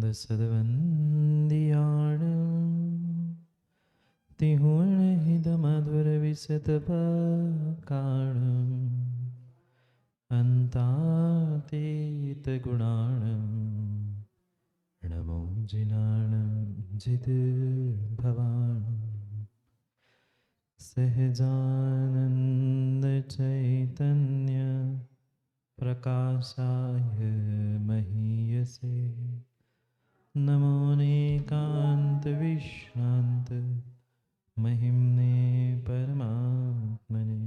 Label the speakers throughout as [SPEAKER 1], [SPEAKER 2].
[SPEAKER 1] दसदवन्दियाणं तिहुणहिदमधुरविशतपकाणम् अन्तातीतगुणाणं नमो जिनाणं जिद्भवाणं सहजानन्दचैतन्य प्रकाशाय महीयसे नमो नेकान्तविश्रान्त महिम्ने परमात्मने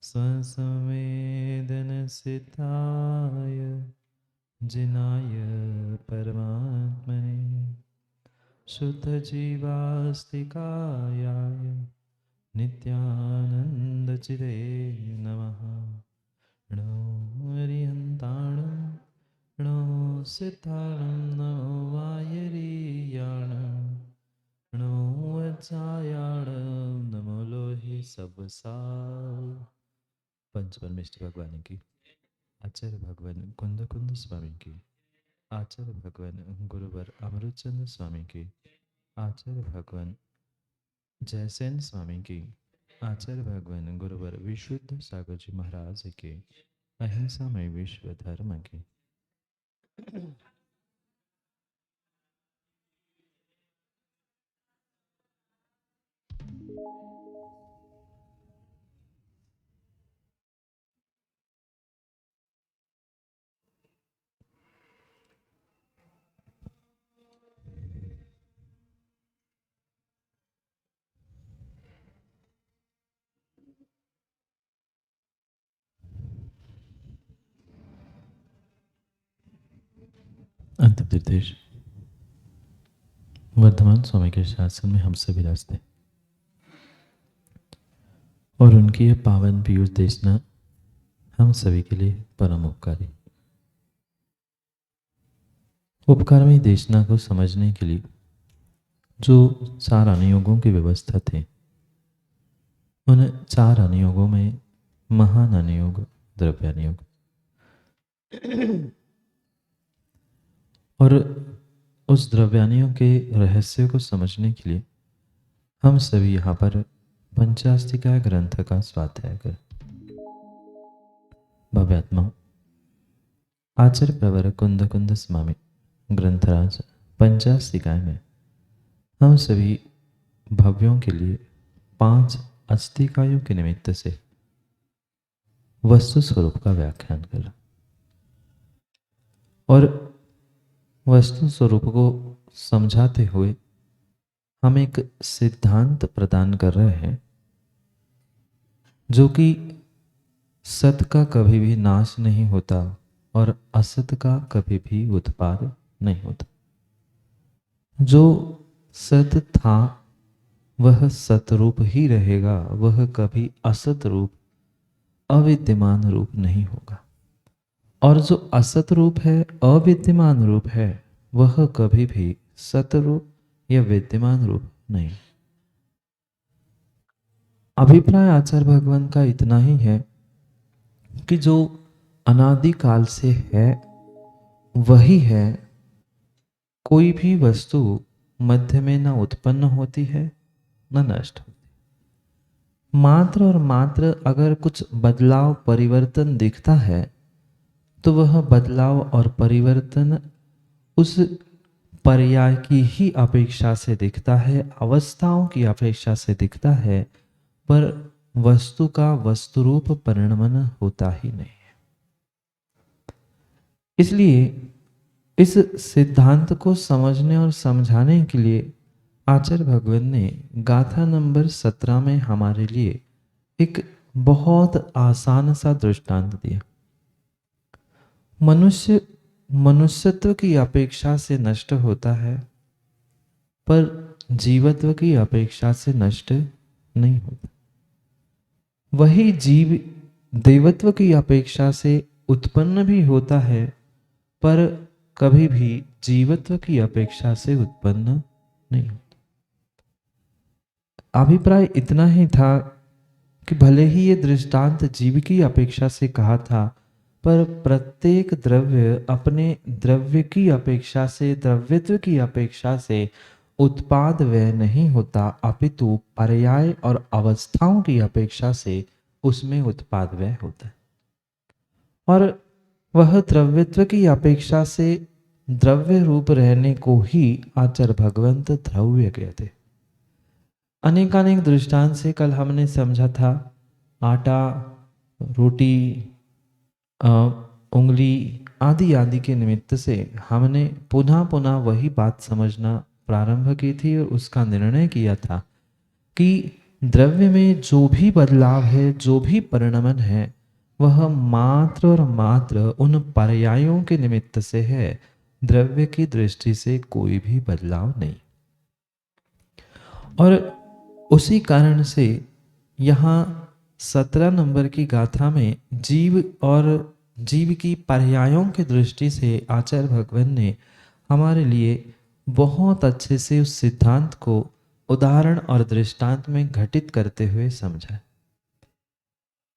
[SPEAKER 1] स्वसंवेदनसिद्धाय जिनाय परमात्मने शुद्धजीवास्तिकायाय नित्यानन्दचिते नमः। णो हरिहन्ताणं णो सिद्धाणं नमो वायरीयाणं णो वत्सायाणं नमो लोहि सबसाव। पंच परमेष्ठ भगवान की, आचार्य भगवान कुंद कुंद स्वामी की, आचार्य भगवान गुरुवर अमृतचंद्र स्वामी की, आचार्य भगवान जयसेन स्वामी की, आचार्य भगवान गुरुवर विशुद्ध सागर जी महाराज के, अहिंसामय विश्व धर्म की। अंतिम निर्देश। वर्धमान स्वामी के शासन में हम सभी रास्ते और उनकी यह पावन पीयूष देशना हम सभी के लिए परम उपकारी। उपकारमयी देशना को समझने के लिए जो 4 अनुयोगों की व्यवस्था थे, उन 4 अनुयोगों में महान अनुयोग द्रव्यानुयोग और उस द्रव्यानुयोग के रहस्य को समझने के लिए हम सभी यहाँ पर पंचास्तिका ग्रंथ का स्वाध्याय करें। भव्यात्मा आचार्य प्रवर कुंद कुंद स्वामी ग्रंथराज पंचास्तिकाय में हम सभी भव्यों के लिए 5 अस्तिकायों के निमित्त से वस्तु स्वरूप का व्याख्यान करें और वस्तु स्वरूप को समझाते हुए हम एक सिद्धांत प्रदान कर रहे हैं जो कि सत का कभी भी नाश नहीं होता और असत का कभी भी उत्पाद नहीं होता। जो सत था वह सतरूप ही रहेगा, वह कभी असत रूप अविद्यमान रूप नहीं होगा, और जो असत रूप है, अविद्यमान रूप है, वह कभी भी सतरूप या विद्यमान रूप नहीं। अभिप्राय आचार्य भगवान का इतना ही है कि जो अनादि काल से है वही है। कोई भी वस्तु मध्य में न उत्पन्न होती है न नष्ट होती। मात्र और मात्र अगर कुछ बदलाव परिवर्तन दिखता है तो वह बदलाव और परिवर्तन उस पर्याय की ही अपेक्षा से दिखता है, अवस्थाओं की अपेक्षा से दिखता है, पर वस्तु का वस्तुरूप परिणमन होता ही नहीं है। इसलिए इस सिद्धांत को समझने और समझाने के लिए आचार्य भगवान ने गाथा नंबर 17 में हमारे लिए एक बहुत आसान सा दृष्टांत दिया। मनुष्य मनुष्यत्व की अपेक्षा से नष्ट होता है, पर जीवत्व की अपेक्षा से नष्ट नहीं होता। वही जीव देवत्व की अपेक्षा से उत्पन्न भी होता है, पर कभी भी जीवत्व की अपेक्षा से उत्पन्न नहीं होता। अभिप्राय इतना ही था कि भले ही ये दृष्टांत जीव की अपेक्षा से कहा था, पर प्रत्येक द्रव्य अपने द्रव्य की अपेक्षा से, द्रव्यत्व की अपेक्षा से उत्पाद व्यय नहीं होता, अपितु पर्याय और अवस्थाओं की अपेक्षा से उसमें उत्पाद व्यय होता है। और वह द्रव्यत्व की अपेक्षा से द्रव्य रूप रहने को ही आचार्य भगवंत द्रव्य कहते। अनेकानेक दृष्टांत से कल हमने समझा था, आटा, रोटी, उंगली आदि आदि के निमित्त से हमने पुनः पुनः वही बात समझना प्रारंभ की थी और उसका निर्णय किया था कि द्रव्य में जो भी बदलाव है, जो भी परिणमन है, वह मात्र और मात्र उन पर्यायों के निमित्त से है, द्रव्य की दृष्टि से कोई भी बदलाव नहीं। और उसी कारण से यहाँ 17 नंबर की गाथा में जीव और जीव की पर्यायों की दृष्टि से आचार्य भगवान ने हमारे लिए बहुत अच्छे से उस सिद्धांत को उदाहरण और दृष्टांत में घटित करते हुए समझा।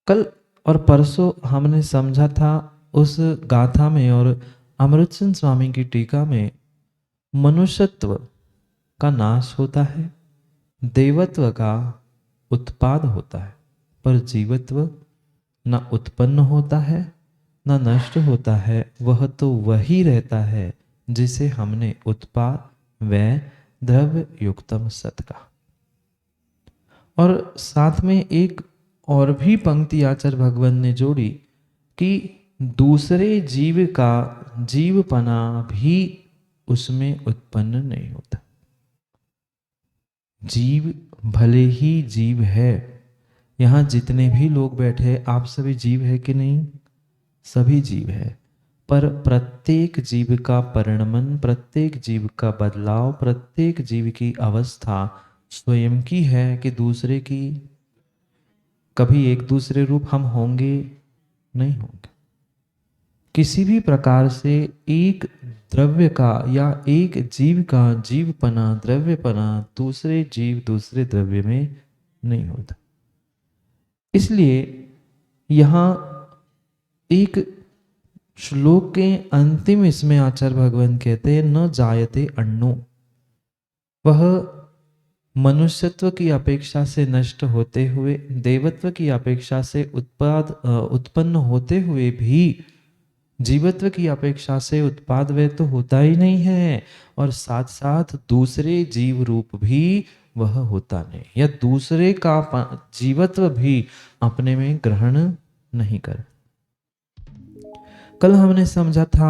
[SPEAKER 1] कल और परसों हमने समझा था उस गाथा में और अमृतचंद स्वामी की टीका में मनुष्यत्व का नाश होता है, देवत्व का उत्पाद होता है, पर जीवत्व न उत्पन्न होता है न नष्ट होता है, वह तो वही रहता है जिसे हमने उत्पाद व्यय द्रव्य युक्तम सत का। और साथ में एक और भी पंक्ति आचार्य भगवान ने जोड़ी कि दूसरे जीव का जीवपना भी उसमें उत्पन्न नहीं होता। जीव भले ही जीव है, यहाँ जितने भी लोग बैठे हैं आप सभी जीव है कि नहीं? सभी जीव है, पर प्रत्येक जीव का परिणमन, प्रत्येक जीव का बदलाव, प्रत्येक जीव की अवस्था स्वयं की है कि दूसरे की? कभी एक दूसरे रूप हम होंगे नहीं होंगे। किसी भी प्रकार से एक द्रव्य का या एक जीव का जीवपना, द्रव्यपना दूसरे जीव दूसरे द्रव्य में नहीं होता। इसलिए यहाँ एक श्लोक के अंतिम इसमें आचार्य भगवान कहते हैं न जायते अण्णो, वह मनुष्यत्व की अपेक्षा से नष्ट होते हुए, देवत्व की अपेक्षा से उत्पन्न होते हुए भी जीवत्व की अपेक्षा से उत्पाद व्यय तो होता ही नहीं है, और साथ साथ दूसरे जीव रूप भी वह होता नहीं, या दूसरे का जीवत्व भी अपने में ग्रहण नहीं कर। कल हमने समझा था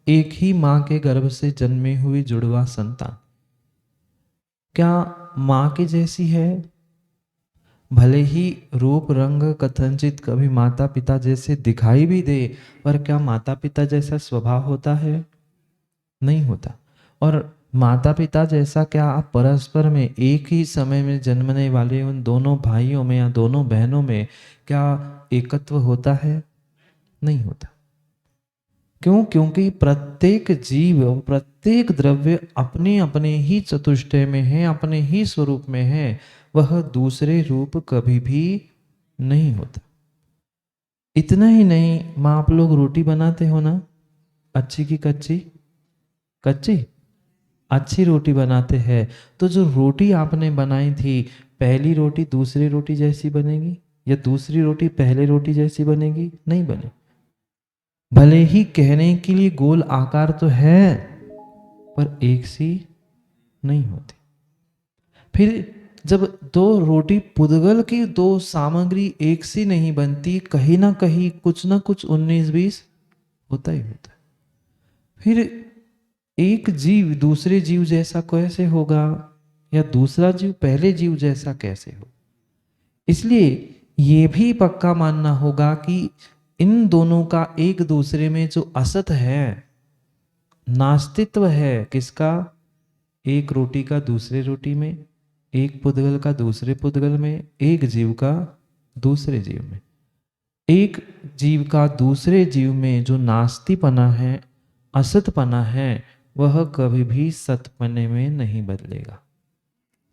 [SPEAKER 1] एक ही मां के गर्भ से जन्मे हुई जुड़वा संतान क्या मां के जैसी है? भले ही रूप रंग कथनचित कभी माता पिता जैसे दिखाई भी दे, पर क्या माता पिता जैसा स्वभाव होता है? नहीं होता। और माता पिता जैसा क्या आप परस्पर में एक ही समय में जन्मने वाले उन दोनों भाइयों में या दोनों बहनों में क्या एकत्व होता है? नहीं होता। क्यों? क्योंकि प्रत्येक जीव, प्रत्येक द्रव्य अपने अपने ही चतुष्टय में है, अपने ही स्वरूप में है, वह दूसरे रूप कभी भी नहीं होता। इतना ही नहीं, माँ आप लोग रोटी बनाते हो ना, अच्छी की कच्ची? कच्ची। अच्छी रोटी बनाते हैं, तो जो रोटी आपने बनाई थी, पहली रोटी दूसरी रोटी जैसी बनेगी या दूसरी रोटी पहले रोटी जैसी बनेगी? नहीं बने। भले ही कहने के लिए गोल आकार तो है, पर एक सी नहीं होती। फिर जब दो रोटी पुदगल की दो सामग्री एक सी नहीं बनती, कहीं ना कहीं कुछ ना कुछ 19-20 होता ही होता है। फिर एक जीव दूसरे जीव जैसा कैसे होगा, या दूसरा जीव पहले जीव जैसा कैसे हो? इसलिए ये भी पक्का मानना होगा कि इन दोनों का एक दूसरे में जो असत है, नास्तित्व है, किसका? एक रोटी का दूसरे रोटी में, एक पुद्गल का दूसरे पुद्गल में, एक जीव का दूसरे जीव में। एक जीव का दूसरे जीव में जो नास्तिपना है, असतपना है, वह कभी भी सतपने में नहीं बदलेगा।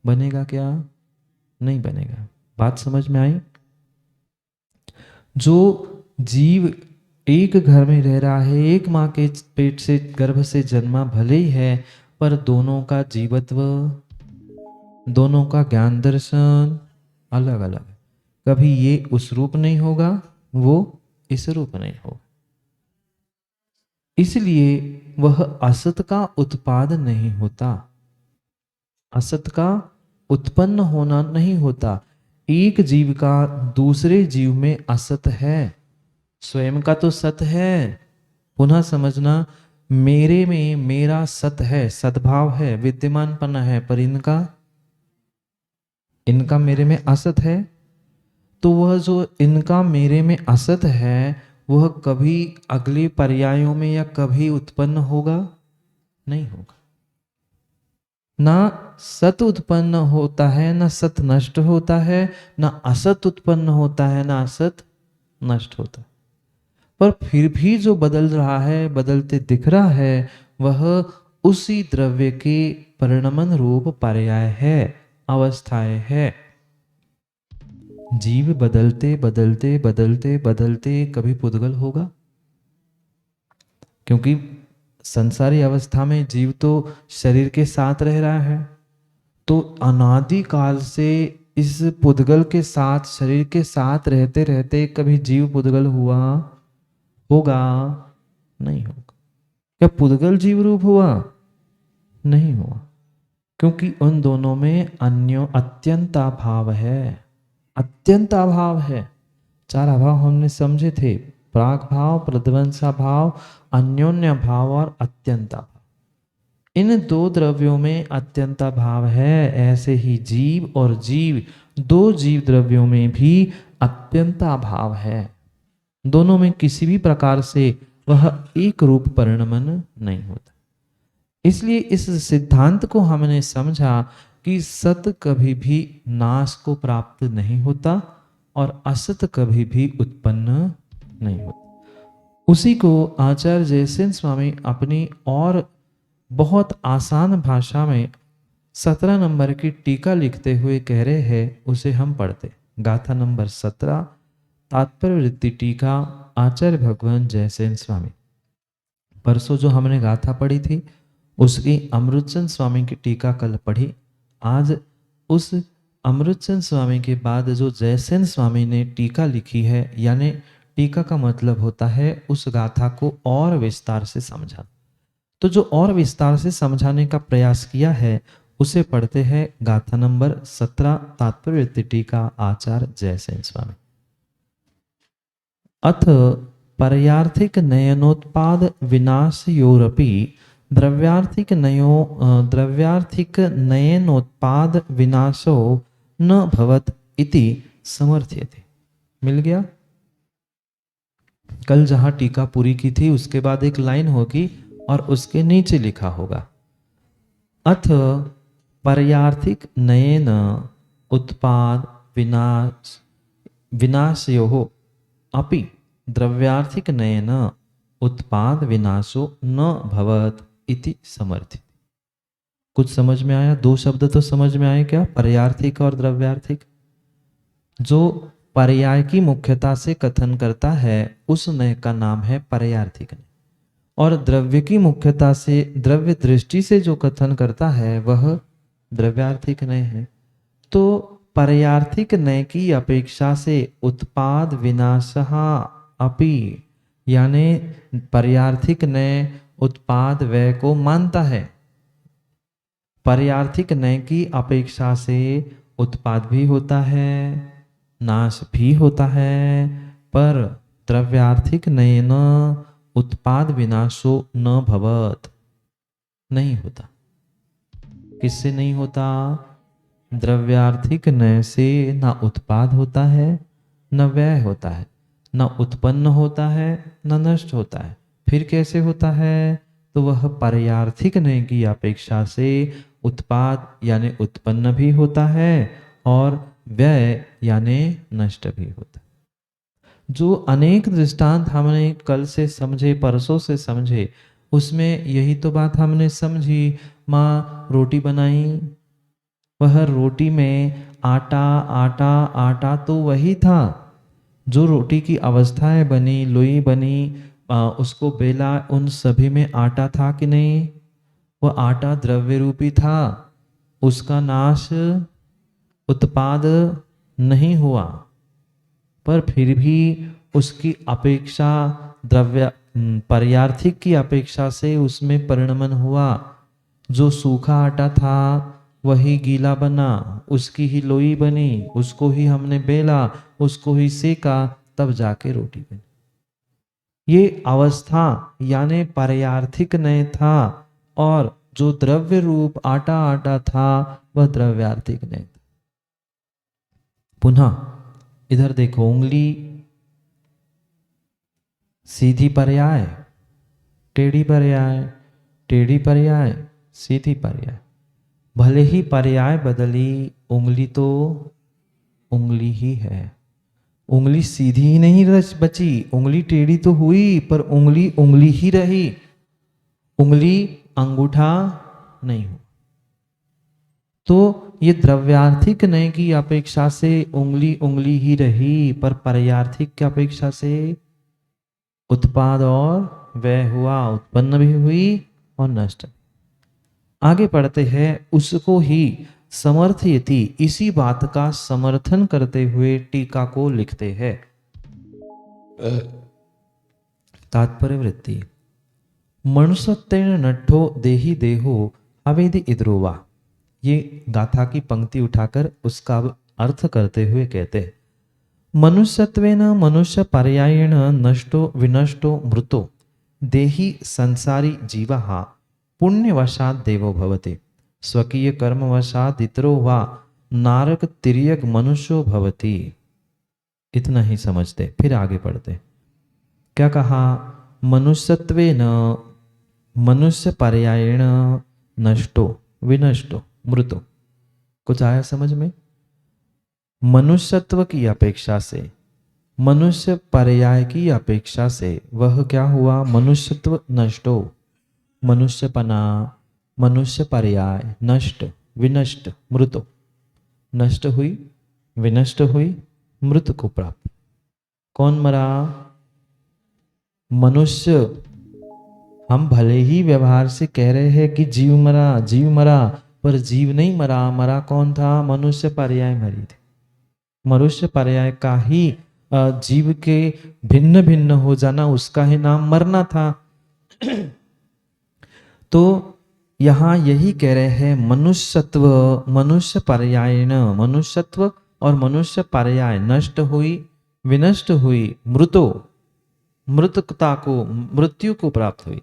[SPEAKER 1] बनेगा क्या? नहीं बनेगा। बात समझ में आई? जो जीव एक घर में रह रहा है, एक माँ के पेट से गर्भ से जन्मा भले ही है, पर दोनों का जीवत्व, दोनों का ज्ञान दर्शन अलग अलग है। कभी ये उस रूप नहीं होगा, वो इस रूप नहीं होगा। इसलिए वह असत का उत्पाद नहीं होता, असत का उत्पन्न होना नहीं होता। एक जीव का दूसरे जीव में असत है, स्वयं का तो सत है। पुनः समझना, मेरे में मेरा सत है, सद्भाव है, विद्यमानपना है, पर इनका मेरे में असत है। तो वह जो इनका मेरे में असत है, वह कभी अगले पर्यायों में या कभी उत्पन्न होगा नहीं होगा। ना सत उत्पन्न होता है, ना सत नष्ट होता है, ना असत उत्पन्न होता है, ना असत नष्ट होता है। पर फिर भी जो बदल रहा है, बदलते दिख रहा है, वह उसी द्रव्य के परिणमन रूप पर्याय है, अवस्थाएं है। जीव बदलते बदलते बदलते बदलते कभी पुद्गल होगा, क्योंकि संसारी अवस्था में जीव तो शरीर के साथ रह रहा है। तो अनादि काल से इस पुद्गल के साथ, शरीर के साथ रहते रहते कभी जीव पुद्गल हुआ होगा नहीं होगा। क्या पुद्गल जीव रूप हुआ नहीं हुआ, क्योंकि उन दोनों में अन्यो अत्यंत अभाव है, अत्यंत अभाव है। चार अभाव हमने समझे थे, प्राग भाव, प्रध्वंसा भाव, अन्योन्य भाव और अत्यंता भाव। इन दो द्रव्यों में अत्यंता भाव है। ऐसे ही जीव और जीव, दो जीव द्रव्यों में भी अत्यंता भाव है। दोनों में किसी भी प्रकार से वह एक रूप परिणमन नहीं होता। इसलिए इस सिद्धांत को हमने समझा कि सत कभी भी नाश को प्राप्त नहीं होता और असत कभी भी उत्पन्न नहीं होता। उसी को आचार्य जयसेन स्वामी अपनी और बहुत आसान भाषा में 17 नंबर की टीका लिखते हुए कह रहे हैं, उसे हम पढ़ते। गाथा नंबर 17, तात्पर्य वृत्ति टीका, आचार्य भगवान जयसेन स्वामी। परसों जो हमने गाथा पढ़ी थी उसकी अमृतचंद स्वामी की टीका कल पढ़ी। आज उस अमृतचंद स्वामी के बाद जो जयसेन स्वामी ने टीका लिखी है, यानी टीका का मतलब होता है उस गाथा को और विस्तार से समझा। तो जो और विस्तार से समझाने का प्रयास किया है उसे पढ़ते हैं। गाथा नंबर 17, तात्पर्य वृत्ति टीका, आचार्य जयसेन स्वामी। अथ पर्यार्थिक नयनोत्पाद विनाशयोरपि द्रव्यार्थिक नयनोत्पाद विनाशो न भवत इति समर्थ्यते। मिल गया? कल जहां टीका पूरी की थी उसके बाद एक लाइन होगी और उसके नीचे लिखा होगा, अथ पर्यार्थिक नयन उत्पाद विनाशयो अपि द्रव्यार्थिक नयन उत्पाद विनाशो न भवत इति समर्थित। कुछ समझ में आया? दो शब्द तो समझ में आए क्या? पर्यार्थिक और द्रव्यार्थिक। जो पर्याय की मुख्यता से कथन करता है उस नय का नाम है पर्यार्थिक नय, और द्रव्य की मुख्यता से, द्रव्य दृष्टि से जो कथन करता है वह द्रव्यार्थिक नय है। तो पर्यार्थिक नय की अपेक्षा से उत्पाद विनाशः अपि, यानी पर्यार्थिक नय उत्पाद व्यय को मानता है। पर्यार्थिक नय की अपेक्षा से उत्पाद भी होता है, नाश भी होता है, पर द्रव्यार्थिक नयन उत्पाद विनाशो न भवत, नहीं होता। किससे नहीं होता? द्रव्यार्थिक नय से ना उत्पाद होता है, न व्यय होता है, न उत्पन्न होता है, न नष्ट होता है। फिर कैसे होता है? तो वह पर्यार्थिक नय की अपेक्षा से उत्पाद यानी उत्पन्न भी होता है और व्यय यानी नष्ट भी होता है। जो अनेक दृष्टांत हमने कल से समझे, परसों से समझे, उसमें यही तो बात हमने समझी। माँ रोटी बनाई, वह रोटी में आटा आटा आटा तो वही था, जो रोटी की अवस्थाएं बनी, लोई बनी, उसको बेला, उन सभी में आटा था कि नहीं? वह आटा द्रव्य रूपी था, उसका नाश उत्पाद नहीं हुआ, पर फिर भी उसकी अपेक्षा द्रव्य पर्यार्थिक की अपेक्षा से उसमें परिणमन हुआ। जो सूखा आटा था वही गीला बना, उसकी ही लोई बनी, उसको ही हमने बेला, उसको ही सेका, तब जाके रोटी बनी। ये अवस्था यानी पर्यार्थिक नहीं था, और जो द्रव्य रूप आटा आटा था वह द्रव्यार्थिक नहीं था। पुनः इधर देखो, उंगली सीधी पर्याय, टेढ़ी पर्याय, टेढ़ी पर्याय, सीधी पर्याय। भले ही पर्याय बदली, उंगली तो उंगली ही है। उंगली सीधी ही नहीं बची, उंगली टेढ़ी तो हुई, पर उंगली उंगली ही रही। उंगली अंगूठा नहीं हुआ। तो ये द्रव्यार्थिक नय की अपेक्षा से उंगली उंगली ही रही, पर पर्यार्थिक की अपेक्षा से उत्पाद और व्यय हुआ, उत्पन्न भी हुई और नष्ट। आगे पढ़ते हैं, उसको ही समर्थयति, इसी बात का समर्थन करते हुए टीका को लिखते हैं। तात्पर्य वृत्ति। मनुष्यत्वेन नट्ठो देहि देहो अवेदि इद्रोवा। ये गाथा की पंक्ति उठाकर उसका अर्थ करते हुए कहते हैं, मनुष्यत्वेन मनुष्य पर्यायेण नष्टो विनष्टो मृतो देहि संसारी जीवः पुण्यवशात् देवो भवति, स्वकीय कर्मवशात् इतरो वा नारक तिर्यक मनुष्यो भवति। इतना ही समझते, फिर आगे पढ़ते। क्या कहा? मनुष्यत्वेन मनुष्य पर्यायेण नष्टो विनष्टो मृतो। कुछ आया समझ में? मनुष्यत्व की अपेक्षा से, मनुष्य पर्याय की अपेक्षा से वह क्या हुआ? मनुष्यत्व नष्टो, मनुष्यपना, मनुष्य पर्याय नष्ट, विनष्ट, मृतो। नष्ट हुई, विनष्ट हुई, मृत को प्राप्त। कौन मरा? मनुष्य। हम भले ही व्यवहार से कह रहे हैं कि जीव मरा, जीव मरा, पर जीव नहीं मरा। मरा कौन था? मनुष्य पर्याय मरी थी। मनुष्य पर्याय का ही जीव के भिन्न भिन्न हो जाना, उसका ही नाम मरना था। तो यहां यही कह रहे हैं, मनुष्यत्व मनुष्य पर्याय न, मनुष्यत्व और मनुष्य पर्याय नष्ट हुई, विनष्ट हुई, मृतो, मृतकता को, मृत्यु को प्राप्त हुई।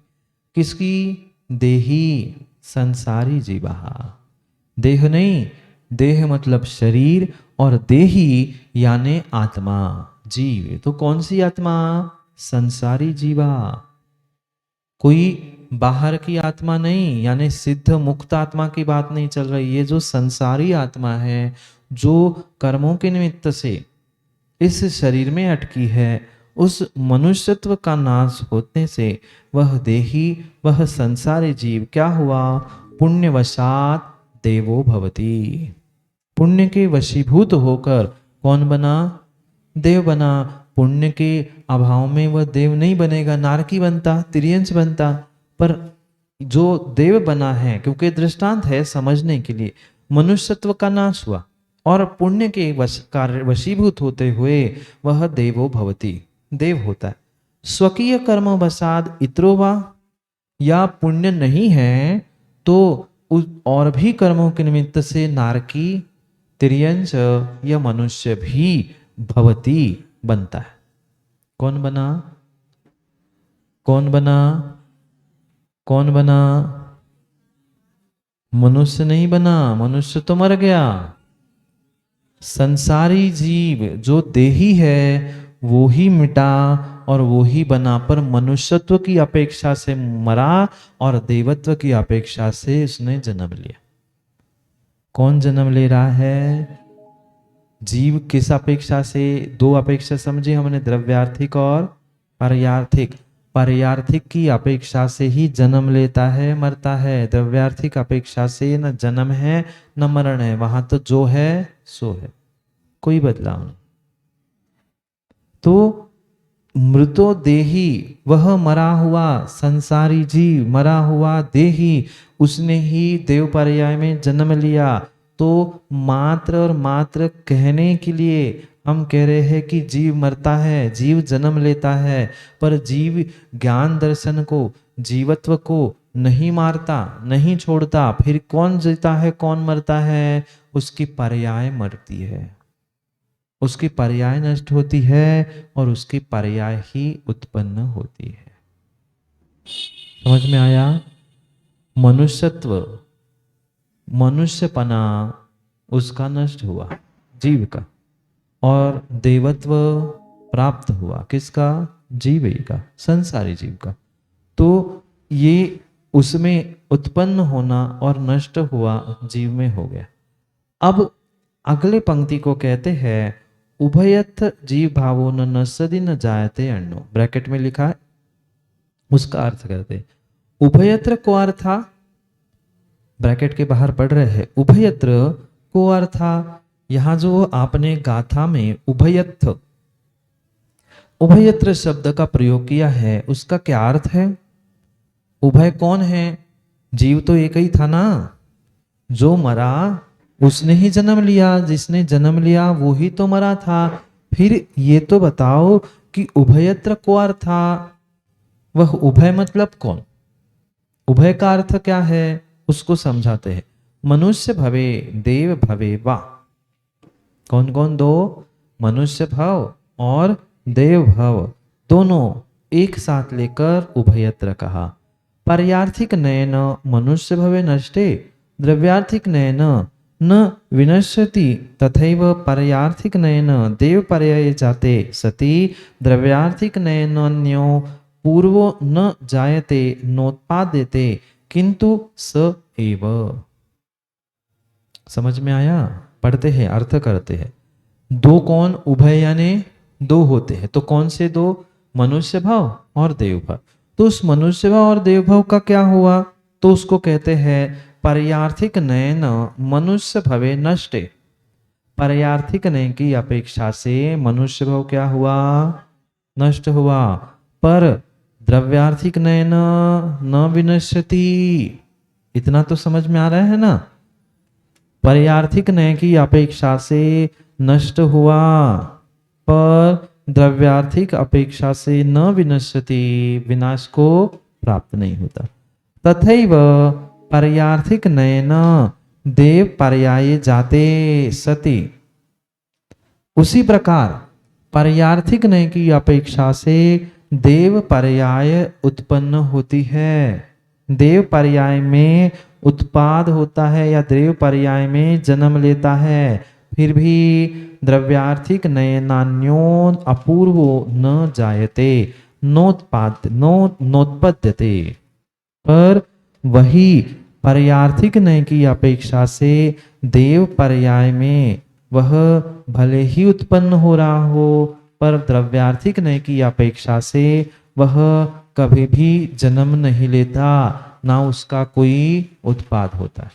[SPEAKER 1] किसकी? देही, संसारी जीवा। देह नहीं, देह मतलब शरीर, और देही यानी आत्मा, जीव। तो कौन सी आत्मा? संसारी जीवा। कोई बाहर की आत्मा नहीं, यानी सिद्ध मुक्त आत्मा की बात नहीं चल रही। ये जो संसारी आत्मा है, जो कर्मों के निमित्त से इस शरीर में अटकी है, उस मनुष्यत्व का नाश होने से वह देही, वह संसारी जीव क्या हुआ? पुण्यवशात देवो भवति। पुण्य के वशीभूत होकर कौन बना? देव बना। पुण्य के अभाव में वह देव नहीं बनेगा, नारकी बनता, तिर्यंच बनता। पर जो देव बना है, क्योंकि दृष्टांत है समझने के लिए, मनुष्यत्व का नाश हुआ और पुण्य के वशीभूत होते हुए वह देवो भवति, देव होता है। स्वकीय कर्म वसाद इत्रोवा, या पुण्य नहीं है तो और भी कर्मों के निमित्त से नारकी, तिर्यंच या मनुष्य भी भवति बनता है। कौन बना? कौन बना? कौन बना? मनुष्य नहीं बना, मनुष्य तो मर गया। संसारी जीव जो देही है वो ही मिटा और वो ही बना, पर मनुष्यत्व की अपेक्षा से मरा और देवत्व की अपेक्षा से उसने जन्म लिया। कौन जन्म ले रहा है? जीव किस अपेक्षा से? दो अपेक्षा समझे हमने, द्रव्यार्थिक और पर्यार्थिक। पर्यार्थिक की अपेक्षा से ही जन्म लेता है, मरता है। द्रव्यार्थिक अपेक्षा से न जन्म है न मरण है, वहां तो जो है सो है, कोई बदलाव नहीं। तो मृतो देही, वह मरा हुआ संसारी जीव, मरा हुआ देही, उसने ही देव पर्याय में जन्म लिया। तो मात्र और मात्र कहने के लिए हम कह रहे हैं कि जीव मरता है, जीव जन्म लेता है, पर जीव ज्ञान दर्शन को, जीवत्व को नहीं मारता, नहीं छोड़ता। फिर कौन जीता है, कौन मरता है? उसकी पर्याय मरती है, उसकी पर्याय नष्ट होती है और उसकी पर्याय ही उत्पन्न होती है। समझ में आया? मनुष्यत्व, मनुष्यपना उसका नष्ट हुआ, जीव का, और देवत्व प्राप्त हुआ किसका? जीव ही का, संसारी जीव का। तो ये उसमें उत्पन्न होना और नष्ट हुआ जीव में हो गया। अब अगले पंक्ति को कहते हैं उभयथ जीव भावो न सदी न जायते अण्णो, ब्रैकेट में लिखा है, उसका अर्थ करते। उभयत्र को अर्थ, ब्रैकेट के बाहर पढ़ रहे हैं, उभयत्र को अर्थ, यहां जो आपने गाथा में उभयथ, उभयत्र शब्द का प्रयोग किया है, उसका क्या अर्थ है? उभय कौन है? जीव तो एक ही था ना, जो मरा उसने ही जन्म लिया, जिसने जन्म लिया वो ही तो मरा था। फिर ये तो बताओ कि उभयत्र को अर्थ, वह उभय मतलब कौन? उभय का अर्थ क्या है उसको समझाते हैं। मनुष्य भवे देव भवे वा, कौन कौन दो? मनुष्य भव और देव भव, दोनों एक साथ लेकर उभयत्र कहा। पर्यार्थिक नयन मनुष्य भवे नष्टे द्रव्यार्थिक नयन न विनश्यति, तथैव पर्यार्थिक नयन देव पर्याये जाते सति द्रव्यार्थिक नयनन्यो पूर्वो न जायते नोत्पाद्यते किंतु स एव। समझ में आया? पढ़ते हैं, अर्थ करते हैं। दो कौन? उभय यानी दो होते हैं। तो कौन से दो? मनुष्य भाव और देव भाव। तो उस मनुष्य भाव और देव भाव का क्या हुआ? तो उसको कहते हैं पर्यार्थिक नयन मनुष्य भवे नष्टे। पर्यार्थिक नयन की अपेक्षा से मनुष्य भाव क्या हुआ? नष्ट हुआ। पर द्रव्यार्थिक नयन न विनश्यति, इतना तो समझ में आ रहा है ना? पर्यार्थिक नय की अपेक्षा से नष्ट हुआ, पर द्रव्यार्थिक अपेक्षा से न विनश्यति, विनाश को प्राप्त नहीं होता। तथैव पर्यार्थिक नयन देव पर्याये जाते सति, उसी प्रकार पर्यार्थिक नय की अपेक्षा से देव पर्याय उत्पन्न होती है। देव पर्याय में उत्पाद होता है या देव पर्याय में जन्म लेता है। फिर भी द्रव्यार्थिक नयनान्यो अपूर्वो न जायते नोत्पद्यते, पर वही पर्यार्थिक नय की अपेक्षा से देव पर्याय में वह भले ही उत्पन्न हो रहा हो, पर द्रव्यार्थिक नय की अपेक्षा से वह कभी भी जन्म नहीं लेता, ना उसका कोई उत्पाद होता है।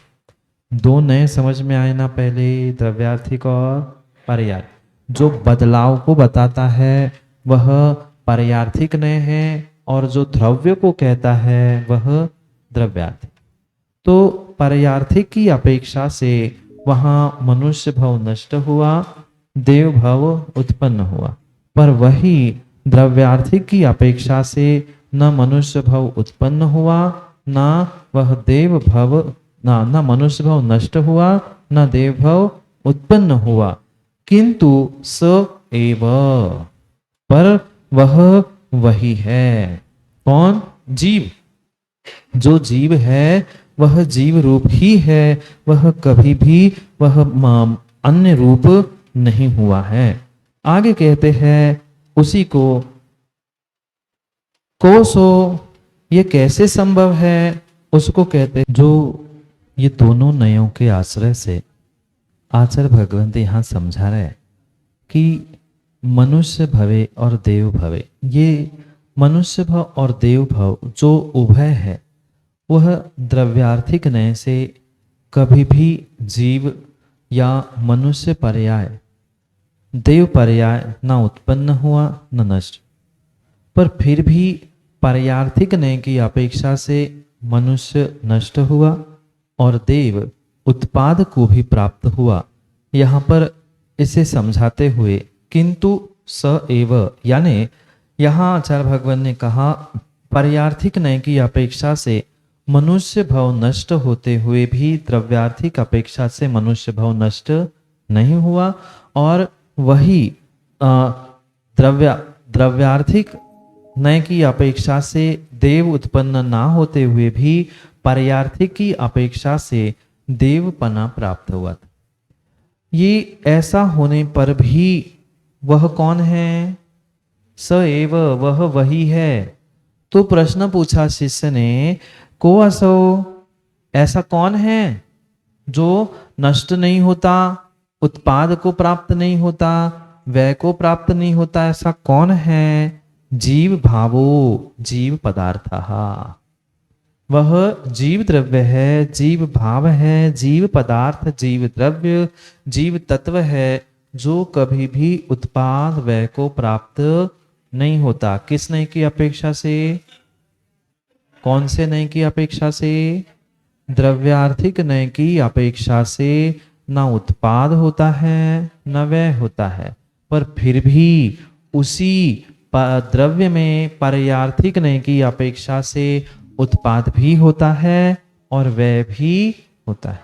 [SPEAKER 1] दो नए समझ में आए ना? पहले द्रव्यार्थिक और पर्यार्थिक। जो बदलाव को बताता है वह पर्यार्थिक नय है, और जो द्रव्य को कहता है वह द्रव्यार्थिक। तो पर्यार्थिक की अपेक्षा से वहां मनुष्य भव नष्ट हुआ, देव भव उत्पन्न हुआ। पर वही द्रव्यार्थिक की अपेक्षा से न मनुष्य भव उत्पन्न हुआ, ना वह देव भव, ना मनुष्य भव नष्ट हुआ, न देव भव उत्पन्न हुआ। किंतु स एव, पर वह वही है। कौन? जीव। जो जीव है वह जीव रूप ही है, वह कभी भी वह अन्य रूप नहीं हुआ है। आगे कहते हैं उसी को सो, ये कैसे संभव है? उसको कहते हैं, जो ये दोनों नयों के आश्रय से आचार्य भगवंत यहां समझा रहे कि मनुष्य भवे और देव भवे, ये मनुष्य भव और देव भव जो उभय है वह द्रव्यार्थिक नय से कभी भी जीव या मनुष्य पर्याय देव पर्याय न उत्पन्न हुआ न नष्ट, पर फिर भी पारयार्थिक न्याय की अपेक्षा से मनुष्य नष्ट हुआ और देव उत्पाद को भी प्राप्त हुआ। यहाँ पर इसे समझाते हुए किंतु स एव, यानी यहाँ आचार्य भगवान ने कहा पारयार्थिक न्याय की अपेक्षा से मनुष्य भाव नष्ट होते हुए भी द्रव्यार्थिक अपेक्षा से मनुष्य भाव नष्ट नहीं हुआ, और वही द्रव्यार्थिक न्याय की अपेक्षा से देव उत्पन्न ना होते हुए भी पारयार्थिक की अपेक्षा से देवपना प्राप्त हुआ था। ये ऐसा होने पर भी वह कौन है? स एव, वह वही है। तो प्रश्न पूछा शिष्य ने, को असो, ऐसा कौन है जो नष्ट नहीं होता, उत्पाद को प्राप्त नहीं होता, व्यय को प्राप्त नहीं होता, ऐसा कौन है? जीव भावो, जीव पदार्थ, वह जीव द्रव्य है, जीव भाव है, जीव पदार्थ, जीव द्रव्य, जीव तत्व है, जो कभी भी उत्पाद व्यय को प्राप्त नहीं होता। किस न्याय की अपेक्षा से? कौन से न्याय की अपेक्षा से? द्रव्यार्थिक न्याय की अपेक्षा से न उत्पाद होता है न व्यय होता है, पर फिर भी उसी द्रव्य में पारयार्थिक न्याय की अपेक्षा से उत्पाद भी होता है और व्यय भी होता है।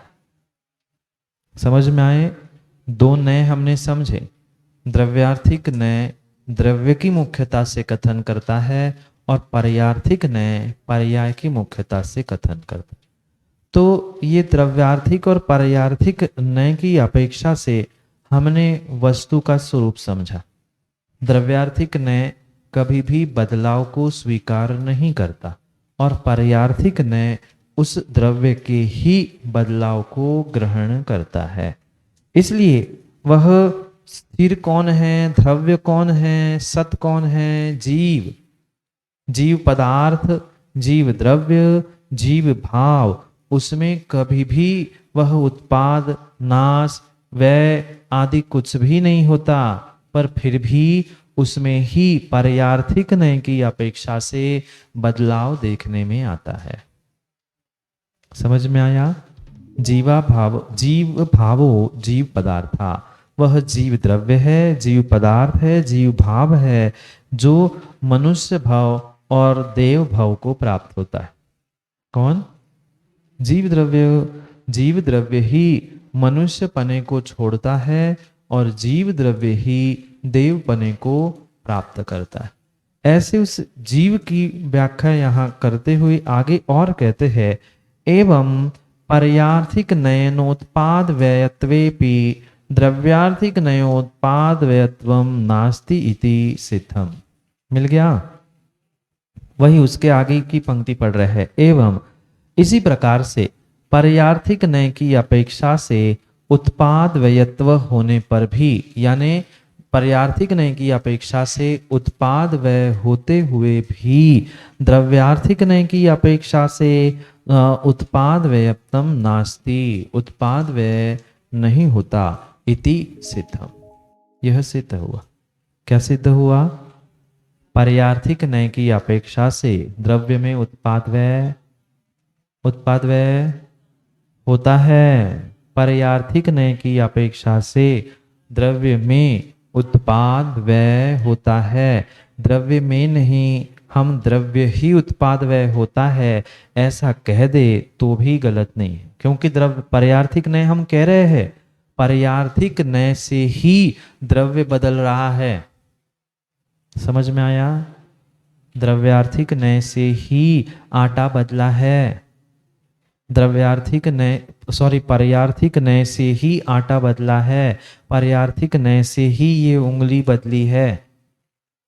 [SPEAKER 1] समझ में आए? दो न्याय हमने समझे। द्रव्यार्थिक न्याय द्रव्य की मुख्यता से कथन करता है और पारयार्थिक न्याय पर्याय की मुख्यता से कथन करता है। तो ये द्रव्यार्थिक और पारयार्थिक न्याय की अपेक्षा से हमने वस्तु का स्वरूप समझा। द्रव्यार्थिक न्याय कभी भी बदलाव को स्वीकार नहीं करता और पारयार्थिक न्याय उस द्रव्य के ही बदलाव को ग्रहण करता है। इसलिए वह स्थिर कौन है, द्रव्य कौन है, सत कौन है? जीव, जीव पदार्थ, जीव द्रव्य, जीव भाव, उसमें कभी भी वह उत्पाद, नाश, व्यय आदि कुछ भी नहीं होता, पर फिर भी उसमें ही पारयार्थिक न्याय की अपेक्षा से बदलाव देखने में आता है। समझ में आया? जीवा भाव, जीव भावो जीव पदार्था, वह जीव द्रव्य है, जीव पदार्थ है, जीव भाव है, जो मनुष्य भाव और देव भाव को प्राप्त होता है। कौन? जीव द्रव्य। जीव द्रव्य ही मनुष्य पने को छोड़ता है और जीव द्रव्य ही देव पने को प्राप्त करता है। ऐसे उस जीव की व्याख्या यहाँ करते हुए आगे और कहते हैं, एवं पारयार्थिक नयनोत्पाद व्ययत्वेपि द्रव्यार्थिक नयोत्पाद व्ययत्वम नास्ति इति सिद्धम। मिल गया? वही उसके आगे की पंक्ति पढ़ रहे हैं। एवं इसी प्रकार से पारयार्थिक न्याय की अपेक्षा से उत्पाद व्ययत्व होने पर भी, यानी पारयार्थिक न्याय की अपेक्षा से उत्पाद व्यय होते हुए भी द्रव्यार्थिक न्याय की अपेक्षा से उत्पाद व्ययत्वम नास्ति, उत्पाद व्यय नहीं होता, इति सिद्धम, यह सिद्ध हुआ। क्या सिद्ध हुआ? पारयार्थिक न्याय की अपेक्षा से द्रव्य में उत्पाद व्यय होता है। पारयार्थिक न्याय की अपेक्षा से द्रव्य में उत्पाद व्यय होता है। द्रव्य में नहीं, हम द्रव्य ही उत्पाद व्यय होता है ऐसा कह दे तो भी गलत नहीं है, क्योंकि द्रव्य पारयार्थिक न्याय हम कह रहे हैं, पारयार्थिक न्याय से ही द्रव्य बदल रहा है। समझ में आया? द्रव्यार्थिक न्याय से ही आटा बदला है। पारयार्थिक न्याय से ही आटा बदला है। पारयार्थिक न्याय से ही ये उंगली बदली है।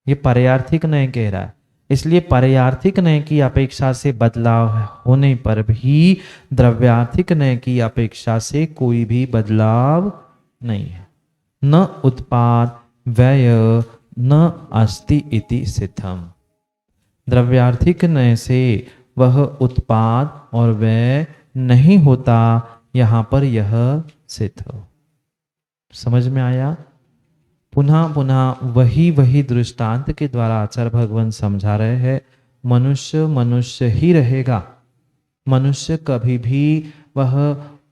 [SPEAKER 1] ये पारयार्थिक न्याय कह रहा है। इसलिए पारयार्थिक न्याय की अपेक्षा से बदलाव होने पर भी द्रव्यार्थिक न्याय की अपेक्षा से कोई भी बदलाव नहीं है। न उत्पाद व्यय न अस्ति इति सिद्धम। द्रव्यार्थिक न्याय से वह उत्पाद और व्यय नहीं होता, यहां पर यह सिद्ध हो। समझ में आया? पुनः पुनः वही वही दृष्टांत के द्वारा आचार्य भगवान समझा रहे हैं, मनुष्य मनुष्य ही रहेगा, मनुष्य कभी भी वह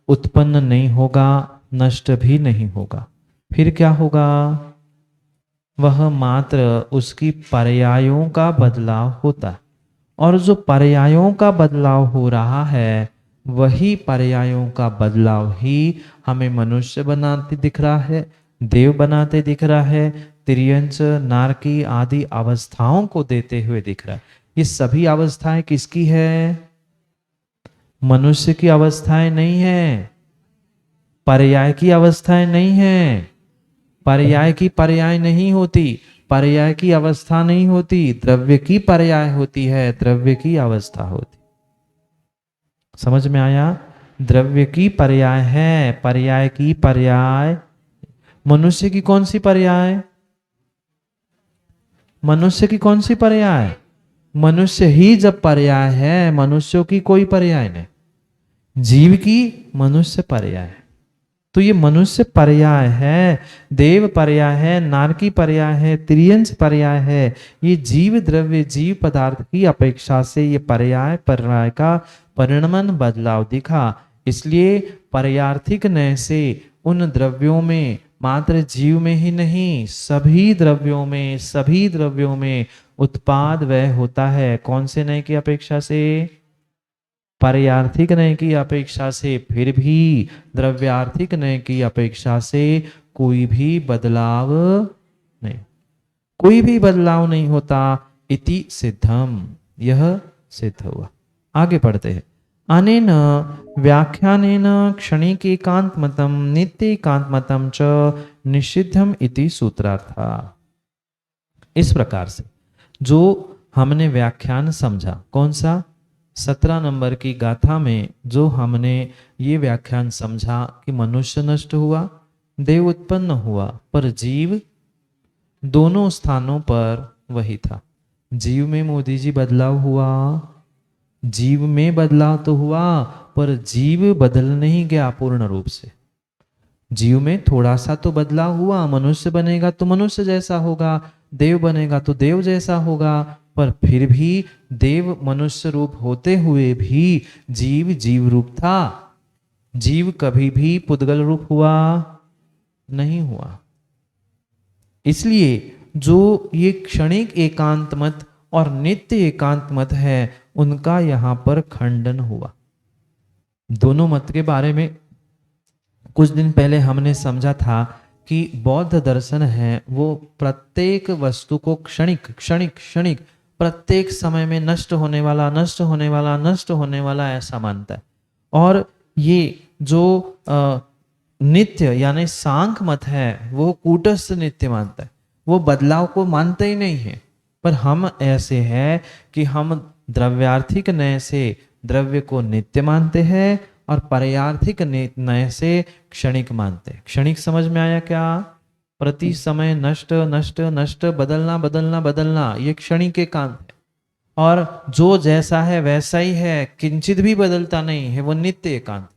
[SPEAKER 1] उत्पन्न नहीं होगा, नष्ट भी नहीं होगा। फिर क्या होगा? वह मात्र उसकी पर्यायों का बदलाव होता है, और जो पर्यायों का बदलाव हो रहा है वही पर्यायों का बदलाव ही हमें मनुष्य बनाते दिख रहा है, देव बनाते दिख रहा है, तिर्यंच नारकी आदि अवस्थाओं को देते हुए दिख रहा है। ये सभी अवस्थाएं किसकी है? मनुष्य की अवस्थाएं नहीं है, पर्याय की अवस्थाएं नहीं है। पर्याय की पर्याय नहीं होती, पर्याय की अवस्था नहीं होती, द्रव्य की पर्याय होती है, द्रव्य की अवस्था होती। समझ में आया? द्रव्य की पर्याय है, पर्याय की पर्याय। मनुष्य की कौन सी पर्याय? मनुष्य की कौन सी पर्याय? मनुष्य ही जब पर्याय है, मनुष्यों की कोई पर्याय नहीं। जीव की मनुष्य पर्याय है। तो ये मनुष्य पर्याय है, देव पर्याय है, नारकी पर्याय है, त्रियंश पर्याय है। ये जीव द्रव्य जीव पदार्थ की अपेक्षा से ये पर्याय पर्याय का परिणमन बदलाव दिखा। इसलिए पर्यार्थिक नय से उन द्रव्यों में मात्र जीव में ही नहीं, सभी द्रव्यों में उत्पाद व्यय होता है। कौन से नय की अपेक्षा से? पर्यार्थिक नय की अपेक्षा से। फिर भी द्रव्यार्थिक नय की अपेक्षा से कोई भी बदलाव नहीं, कोई भी बदलाव नहीं होता। इति सिद्धम, यह सिद्ध हुआ। आगे पढ़ते हैं। अनेन व्याख्यानेन क्षणिक एकांतमतम नित्य एकांतमतम च निषिद्धम इति सूत्रार्थ। इस प्रकार से जो हमने व्याख्यान समझा, कौन सा? 17 नंबर की गाथा में जो हमने ये व्याख्यान समझा कि मनुष्य नष्ट हुआ, देव उत्पन्न हुआ, पर जीव दोनों स्थानों पर वही था। जीव में मोदी जी बदलाव हुआ, जीव में बदलाव तो हुआ, पर जीव बदल नहीं गया पूर्ण रूप से। जीव में थोड़ा सा तो बदलाव हुआ, मनुष्य बनेगा तो मनुष्य जैसा होगा, देव बनेगा तो देव जैसा होगा, पर फिर भी देव मनुष्य रूप होते हुए भी जीव जीव रूप था। जीव कभी भी पुद्गल रूप हुआ नहीं हुआ। इसलिए जो ये क्षणिक एकांत मत और नित्य एकांत मत है, उनका यहां पर खंडन हुआ। दोनों मत के बारे में कुछ दिन पहले हमने समझा था कि बौद्ध दर्शन है वो प्रत्येक वस्तु को क्षणिक क्षणिक क्षणिक प्रत्येक समय में नष्ट होने वाला नष्ट होने वाला नष्ट होने वाला ऐसा मानता है। और ये जो नित्य यानी सांख्य मत है वो कूटस्थ नित्य मानता है, वो बदलाव को मानते ही नहीं है। पर हम ऐसे हैं कि हम द्रव्यार्थिक नय से द्रव्य को नित्य मानते हैं और पर्यार्थिक नय से क्षणिक मानते हैं। क्षणिक समझ में आया क्या? प्रति समय नष्ट नष्ट नष्ट, बदलना बदलना बदलना, ये क्षणिक एकांत है। और जो जैसा है वैसा ही है, किंचित भी बदलता नहीं है, वो नित्य एकांत।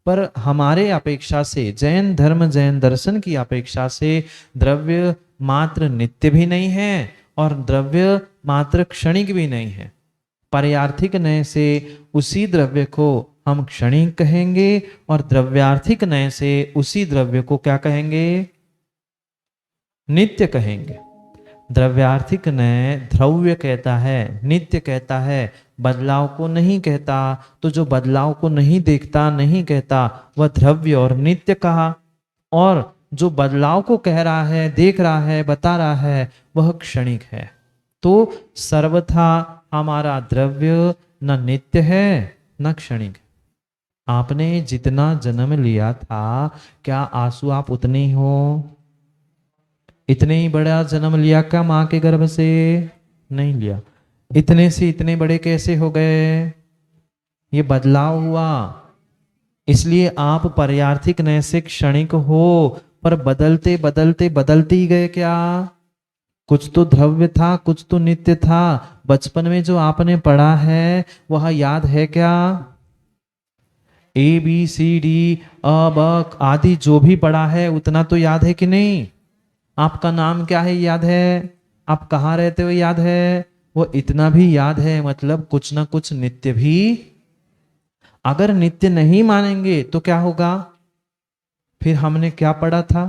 [SPEAKER 1] पर हमारे अपेक्षा से, जैन धर्म जैन दर्शन की अपेक्षा से द्रव्य मात्र नित्य भी नहीं है और द्रव्य मात्र क्षणिक भी नहीं है। पर्यार्थिक नय से उसी द्रव्य को हम क्षणिक कहेंगे और द्रव्यार्थिक नय से उसी द्रव्य को क्या कहेंगे? नित्य कहेंगे। द्रव्यार्थिक नय द्रव्य कहता है, नित्य कहता है, बदलाव को नहीं कहता। तो जो बदलाव को नहीं देखता नहीं कहता वह द्रव्य और नित्य कहा, और जो बदलाव को कह रहा है, देख रहा है, बता रहा है, वह क्षणिक है। तो सर्वथा हमारा द्रव्य न नित्य है न क्षणिक। आपने जितना जन्म लिया था, क्या आंसू आप उतने ही हो? इतने ही बड़ा जन्म लिया क्या मां के गर्भ से? नहीं लिया। इतने से इतने बड़े कैसे हो गए? ये बदलाव हुआ। इसलिए आप पर्यार्थिक नय से क्षणिक हो, पर बदलते बदलते बदलते ही गए क्या? कुछ तो द्रव्य था, कुछ तो नित्य था। बचपन में जो आपने पढ़ा है वह याद है क्या? ABCD अ ब आदि जो भी पढ़ा है उतना तो याद है कि नहीं? आपका नाम क्या है याद है, आप कहाँ रहते हो याद है, वो इतना भी याद है, मतलब कुछ ना कुछ नित्य भी। अगर नित्य नहीं मानेंगे तो क्या होगा, फिर हमने क्या पढ़ा था,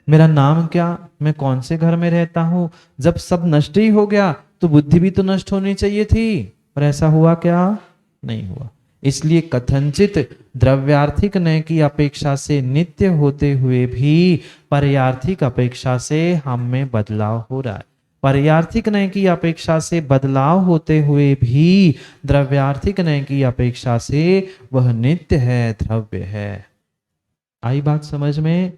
[SPEAKER 1] मेरा नाम क्या, मैं कौन से घर में रहता हूं, जब सब नष्ट ही हो गया तो बुद्धि भी तो नष्ट होनी चाहिए थी, पर ऐसा हुआ क्या, नहीं हुआ। इसलिए कथनचित द्रव्यार्थिक नय की अपेक्षा से नित्य होते हुए भी पर्यार्थिक अपेक्षा से हम में बदलाव हो रहा है। पर्यार्थिक नय की अपेक्षा से बदलाव होते हुए भी द्रव्यार्थिक नय की अपेक्षा से वह नित्य है, द्रव्य है। आई बात समझ में।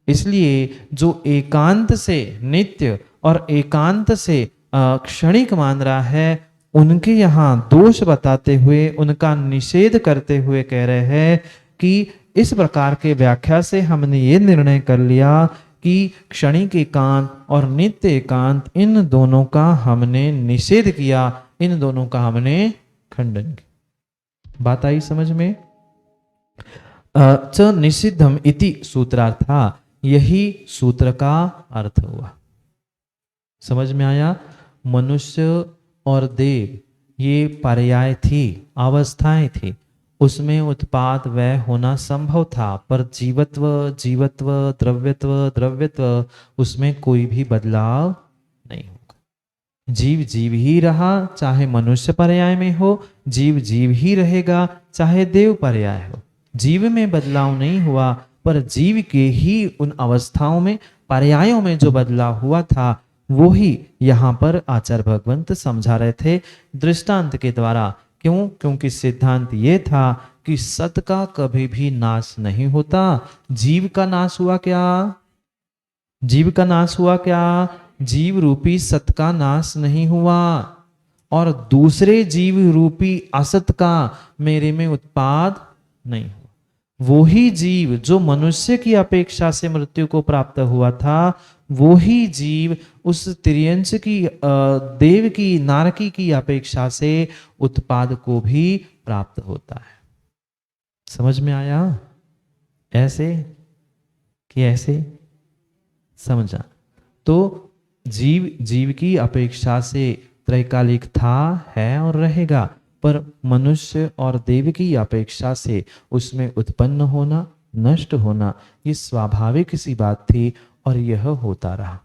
[SPEAKER 1] इसलिए जो एकांत से नित्य और एकांत से क्षणिक मान रहा है, उनके यहाँ दोष बताते हुए, उनका निषेध करते हुए कह रहे हैं कि इस प्रकार के व्याख्या से हमने ये निर्णय कर लिया कि क्षणिक एकांत और नित्य एकांत, इन दोनों का हमने निषेध किया, इन दोनों का हमने खंडन किया। बात आई समझ में। च निषिद्धम इति सूत्रार्था, यही सूत्र का अर्थ हुआ। समझ में आया। मनुष्य और देव ये पर्याय थी, अवस्थाएं थी, उसमें उत्पाद व्यय होना संभव था, पर जीवत्व जीवत्व, द्रव्यत्व द्रव्यत्व, उसमें कोई भी बदलाव नहीं होगा। जीव जीव ही रहा, चाहे मनुष्य पर्याय में हो, जीव जीव ही रहेगा, चाहे देव पर्याय हो। जीव में बदलाव नहीं हुआ, पर जीव के ही उन अवस्थाओं में, पर्यायों में जो बदलाव हुआ था, वो ही यहां पर आचार्य भगवंत समझा रहे थे दृष्टांत के द्वारा। क्यों? क्योंकि सिद्धांत ये था कि सत का कभी भी नाश नहीं होता। जीव का नाश हुआ क्या, जीव का नाश हुआ क्या, जीव रूपी सत का नाश नहीं हुआ, और दूसरे जीव रूपी असत का मेरे में उत्पाद नहीं हुआ। वो ही जीव जो मनुष्य की अपेक्षा से मृत्यु को प्राप्त हुआ था, वो ही जीव उस त्रियंश की, देव की, नारकी की अपेक्षा से उत्पाद को भी प्राप्त होता है। समझ में आया। ऐसे कि ऐसे समझा। तो जीव जीव की अपेक्षा से त्रैकालिक था, है और रहेगा, पर मनुष्य और देव की अपेक्षा से उसमें उत्पन्न होना, नष्ट होना, ये स्वाभाविक सी बात थी और यह होता रहा।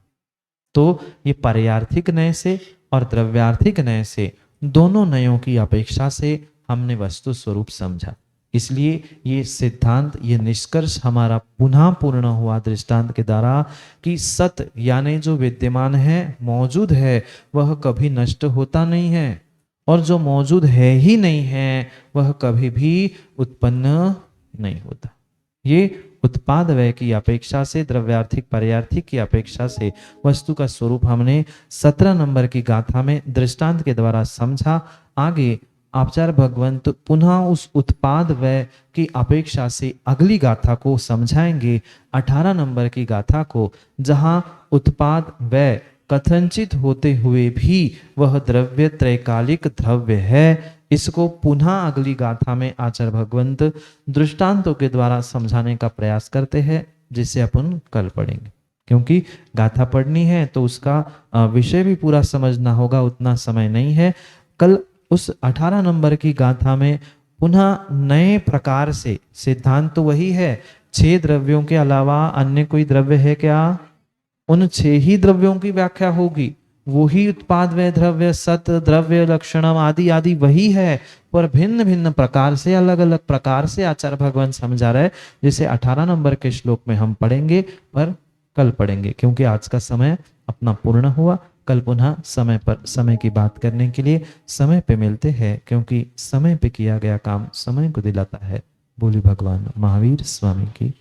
[SPEAKER 1] तो ये पर्यार्थिक नय से और द्रव्यार्थिक नय से, दोनों नयों की अपेक्षा से हमने वस्तु स्वरूप समझा। इसलिए ये सिद्धांत, ये निष्कर्ष हमारा पुनः पूर्ण हुआ दृष्टांत के द्वारा कि सत यानी जो विद्यमान है, मौजूद है, वह कभी नष्ट होता नहीं है, और जो मौजूद है ही नहीं है वह कभी भी उत्पन्न नहीं होता। ये उत्पाद व्यय की अपेक्षा से, द्रव्यार्थिक पर्यार्थिक की अपेक्षा से वस्तु का स्वरूप हमने 17 नंबर की गाथा में दृष्टांत के द्वारा समझा। आगे आचार्य भगवंत पुनः उस उत्पाद व्यय की अपेक्षा से अगली गाथा को समझाएंगे, 18 नंबर की गाथा को, जहां उत्पाद व्यय कथनचित होते हुए भी वह द्रव्य त्रैकालिक द्रव्य है। इसको पुनः अगली गाथा में आचार्य भगवंत दृष्टांतों के द्वारा समझाने का प्रयास करते हैं, जिसे अपन कल पढ़ेंगे। क्योंकि गाथा पढ़नी है तो उसका विषय भी पूरा समझना होगा, उतना समय नहीं है। कल उस 18 नंबर की गाथा में पुनः नए प्रकार से, सिद्धांत तो वही है, 6 द्रव्यों के अलावा अन्य कोई द्रव्य है क्या, उन 6 ही द्रव्यों की व्याख्या होगी। वो ही उत्पाद व द्रव्य, सत, द्रव्य, लक्षणम आदि आदि वही है, पर भिन्न भिन्न प्रकार से, अलग अलग प्रकार से आचार्य भगवान समझा रहे, जिसे 18 नंबर के श्लोक में हम पढ़ेंगे, पर कल पढ़ेंगे, क्योंकि आज का समय अपना पूर्ण हुआ। कल पुनः समय पर, समय की बात करने के लिए समय पे मिलते हैं, क्योंकि समय पे किया गया काम समय को दिलाता है। बोली भगवान महावीर स्वामी की।